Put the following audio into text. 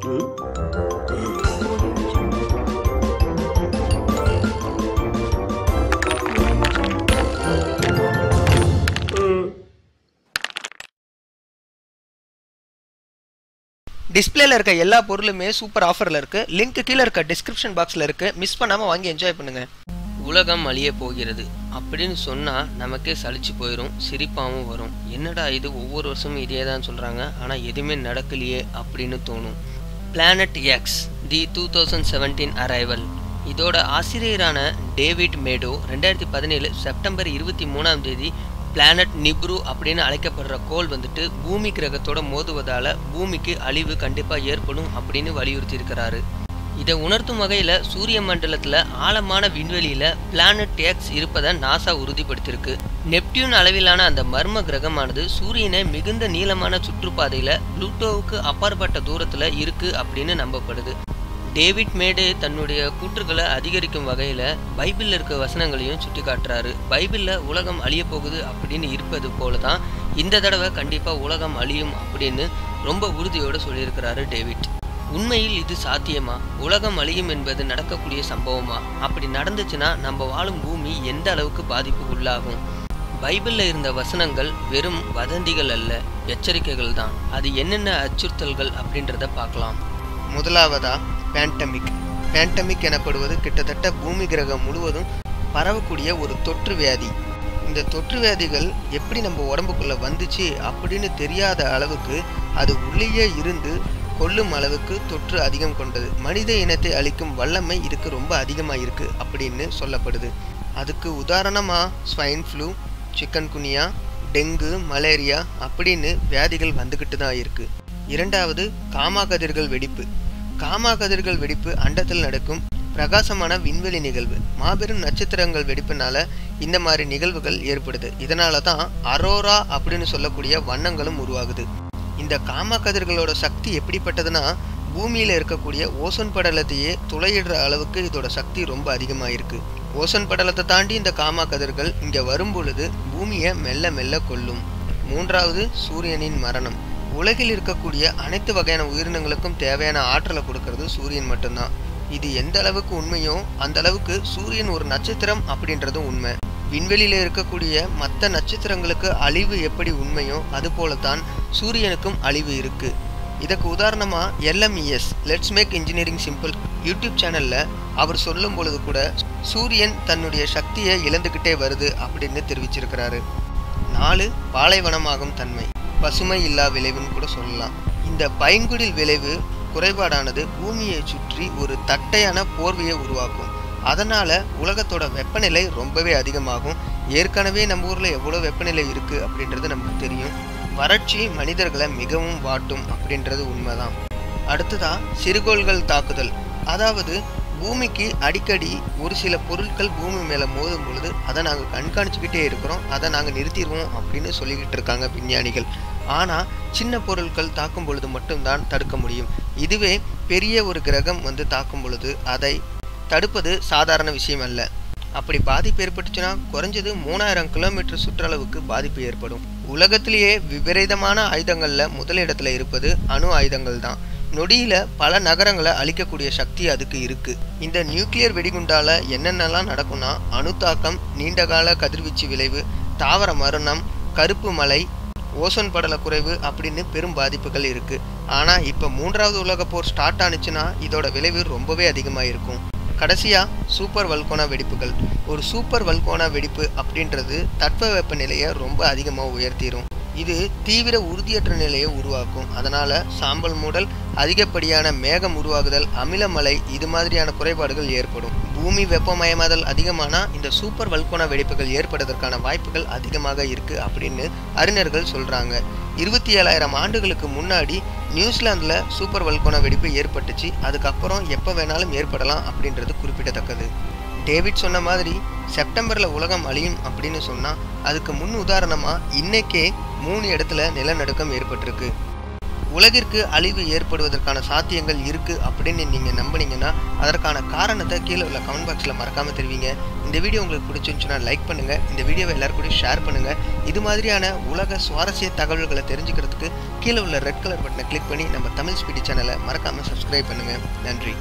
டிஸ்பிளேல இருக்க எல்லா பொருளுமே சூப்பர் ஆஃபர்ல இருக்கு. லிங்க் கீழே இருக்க டிஸ்கிரிப்ஷன் பாக்ஸ்ல இருக்கு. மிஸ் பண்ணாம வாங்கி என்ஜாய் பண்ணுங்க. உலகம் அழிய போகிறது அப்படின்னு சொன்னா நமக்கே சலிச்சு போயிடும், சிரிப்பாகவும் வரும். என்னடா இது ஒவ்வொரு வருஷமும் இதே தான் சொல்றாங்க, ஆனா எதுவுமே நடக்கலையே அப்படின்னு தோணும். பிளானட் எக்ஸ் தி 2017 அரைவல். இதோட ஆசிரியரான டேவிட் மேடோ 2017 செப்டம்பர் 23 பிளானட் நிப்ரு அப்படின்னு அழைக்கப்படுற கோள் வந்துட்டு பூமி கிரகத்தோட மோதுவதால பூமிக்கு அழிவு கண்டிப்பா ஏற்படும் அப்படின்னு வலியுறுத்தி இருக்கிறாரு. இதை உணர்த்தும் வகையில சூரிய மண்டலத்துல ஆழமான விண்வெளியில பிளானட் எக்ஸ் இருப்பதை நாசா உறுதிப்படுத்தியிருக்கு. நெப்டியூன் அளவிலான அந்த மர்ம கிரகமானது சூரியனை மிகுந்த நீளமான சுற்றுப்பாதையில புளூட்டோவுக்கு அப்பாற்பட்ட தூரத்துல இருக்கு அப்படின்னு நம்பப்படுது. டேவிட் மேடே தன்னுடைய கூற்றுக்களை அதிகரிக்கும் வகையில பைபிள்ல இருக்க வசனங்களையும் சுட்டி காட்டுறாரு. பைபிள்ல உலகம் அழிய போகுது அப்படின்னு இருப்பது போலதான் இந்த தடவை கண்டிப்பா உலகம் அழியும் அப்படின்னு ரொம்ப உறுதியோட சொல்லியிருக்கிறாரு டேவிட். உண்மையில் இது சாத்தியமா? உலகம் அழியும் என்பது நடக்கக்கூடிய சம்பவமா? அப்படி நடந்துச்சுன்னா நம்ம வாழும் பூமி எந்த அளவுக்கு பாதிப்பு உள்ளாகும்? பைபிள்ல இருந்த வசனங்கள் வெறும் வதந்திகள் அல்ல, எச்சரிக்கைகள் தான். அது என்னென்ன அச்சுறுத்தல்கள் அப்படின்றத பார்க்கலாம். முதலாவதா பேண்டமிக். பேண்டமிக் எனப்படுவது கிட்டத்தட்ட பூமி கிரகம் முழுவதும் பரவக்கூடிய ஒரு தொற்று வியாதி. இந்த தொற்று வியாதிகள் எப்படி நம்ம உடம்புக்குள்ள வந்துச்சு அப்படின்னு தெரியாத அளவுக்கு அது உள்ளேயே இருந்து கொல்லும் அளவுக்கு தொற்று அதிகம் கொண்டது. மனித இனத்தை அழிக்கும் வல்லமை இதுக்கு ரொம்ப அதிகமாக இருக்கு அப்படின்னு சொல்லப்படுது. அதுக்கு உதாரணமா swine flu, chikungunya, dengue, malaria அப்படின்னு வியாதிகள் வந்துக்கிட்டு தான் இருக்கு. இரண்டாவது காமா கதிர்கள் வெடிப்பு. காமா கதிர்கள் வெடிப்பு அண்டத்தில் நடக்கும் பிரகாசமான விண்வெளி நிகழ்வு. மாபெரும் நட்சத்திரங்கள் வெடிப்புனால இந்த மாதிரி நிகழ்வுகள் ஏற்படுது. இதனால தான் அரோரா அப்படின்னு சொல்லக்கூடிய வண்ணங்களும் உருவாகுது. இந்த காமா கதிர்களோட சக்தி எப்படிப்பட்டதுன்னா பூமியில இருக்கக்கூடிய ஓசோன் படலத்தையே துளையிடுற அளவுக்கு இதோட சக்தி ரொம்ப அதிகமாக இருக்கு. ஓசோன் படலத்தை தாண்டி இந்த காமா கதிர்கள் இங்க வரும் பொழுது பூமியை மெல்ல மெல்ல கொல்லும். மூன்றாவது சூரியனின் மரணம். உலகில் இருக்கக்கூடிய அனைத்து வகையான உயிரினங்களுக்கும் தேவையான ஆற்றலை கொடுக்கறது சூரியன் மட்டும்தான். இது எந்த அளவுக்கு உண்மையோ அந்த அளவுக்கு சூரியன் ஒரு நட்சத்திரம் அப்படின்றதும் உண்மை. விண்வெளியில இருக்கக்கூடிய மற்ற நட்சத்திரங்களுக்கு அழிவு எப்படி உண்மையோ அது போலத்தான் சூரியனுக்கும் அழிவு இருக்கு. இதுக்கு உதாரணமா LMES let's make engineering simple YouTube சேனல்ல அவர் சொல்லும் பொழுது கூட சூரியன் தன்னுடைய சக்தியை இழந்துகிட்டே வருது அப்படின்னு தெரிவிச்சிருக்கிறாரு. 4 பாலைவனமாகும் தன்மை. பசுமை இல்லா விளைவுன்னு கூட சொல்லலாம். இந்த பைங்குடில் விளைவு குறைபாடானது பூமியை சுற்றி ஒரு தட்டையான போர்வையை உருவாக்கும். அதனால உலகத்தோட வெப்பநிலை ரொம்பவே அதிகமாகும். ஏற்கனவே நம்ம ஊர்ல எவ்வளவு வெப்பநிலை இருக்கு அப்படின்றது நமக்கு தெரியும். வறட்சி மனிதர்களை மிகவும் வாட்டும் அப்படின்றது உண்மைதான். அடுத்ததா சிறுகோள்கள் தாக்குதல். அதாவது பூமிக்கு அடிக்கடி ஒரு சில பொருட்கள் பூமி மேல மோதும் பொழுது அதை நாங்கள் கண்காணிச்சுக்கிட்டே இருக்கிறோம், அதை நாங்கள் நிறுத்திடுவோம் அப்படின்னு சொல்லிக்கிட்டு இருக்காங்க விஞ்ஞானிகள். ஆனா சின்ன பொருட்கள் தாக்கும் பொழுது மட்டும்தான் தடுக்க முடியும். இதுவே பெரிய ஒரு கிரகம் வந்து தாக்கும் பொழுது அதை தடுப்பது சாதாரண விஷயம் அல்ல. அப்படி பாதிப்பு ஏற்பட்டுச்சுன்னா குறைஞ்சது 3000 கிலோமீட்டர் சுற்றளவுக்கு பாதிப்பு ஏற்படும். உலகத்திலேயே விபரீதமான ஆயுதங்கள்ல முதலிடத்துல இருப்பது அணு ஆயுதங்கள் தான். நொடியில பல நகரங்களை அழிக்கக்கூடிய சக்தி அதுக்கு இருக்கு. இந்த நியூக்ளியர் வெடிகுண்டால என்னென்னலாம் நடக்கும்னா அணு தாக்கம், நீண்டகால கதிர்வீச்சு விளைவு, தாவர மரணம், கருப்பு மலை, ஓசோன் படல குறைவு அப்படின்னு பெரும் பாதிப்புகள் இருக்கு. ஆனா இப்ப 3வது உலக போர் ஸ்டார்ட் ஆனிச்சுன்னா இதோட விளைவு ரொம்பவே அதிகமாக இருக்கும். கடைசியா சூப்பர் வல்கோனா வெடிப்புகள். ஒரு சூப்பர் வல்கோனா வெடிப்பு அப்படின்றது தட்பவெப்ப நிலையை ரொம்ப அதிகமாக உயர்த்திடும். இது தீவிர உறுதியற்ற நிலையை உருவாக்கும். அதனால சாம்பல் மூடல், அதிகப்படியான மேகம் உருவாகுதல், அமிலமலை இது மாதிரியான குறைபாடுகள் ஏற்படும். பூமி வெப்பமயமாதல் அதிகமானா இந்த சூப்பர் வல்கோனா வெடிப்புகள் ஏற்படுவதற்கான வாய்ப்புகள் அதிகமாக இருக்கு அப்படின்னு அறிஞர்கள் சொல்றாங்க. 27,000 ஆண்டுகளுக்கு முன்னாடி நியூசிலாந்துல சூப்பர் வல்கோனா வெடிப்பு ஏற்பட்டுச்சு. அதுக்கப்புறம் எப்போ வேணாலும் ஏற்படலாம் அப்படின்றது குறிப்பிடத்தக்கது. டேவிட் சொன்ன மாதிரி செப்டம்பர்ல உலகம் அழியும் அப்படின்னு சொன்னா அதுக்கு முன் உதாரணமா இன்னைக்கே 3 இடத்துல நிலநடுக்கம் ஏற்பட்டிருக்கு. உலகிற்கு அழிவு ஏற்படுவதற்கான சாத்தியங்கள் இருக்குது அப்படின்னு நீங்கள் நம்பினீங்கன்னா அதற்கான காரணத்தை கீழே உள்ள கமெண்ட் பாக்ஸில் மறக்காமல் தெரிவிங்க. இந்த வீடியோ உங்களுக்கு பிடிச்சிருந்துச்சுன்னா லைக் பண்ணுங்கள், இந்த வீடியோவை எல்லாருக்கூடயும் ஷேர் பண்ணுங்கள். இது மாதிரியான உலக சுவாரஸ்ய தகவல்களை தெரிஞ்சுக்கிறதுக்கு கீழே உள்ள ரெட் கலர் பட்டனை கிளிக் பண்ணி நம்ம தமிழ் ஸ்பீடி சேனலை மறக்காமல் சப்ஸ்கிரைப் பண்ணுங்கள். நன்றி.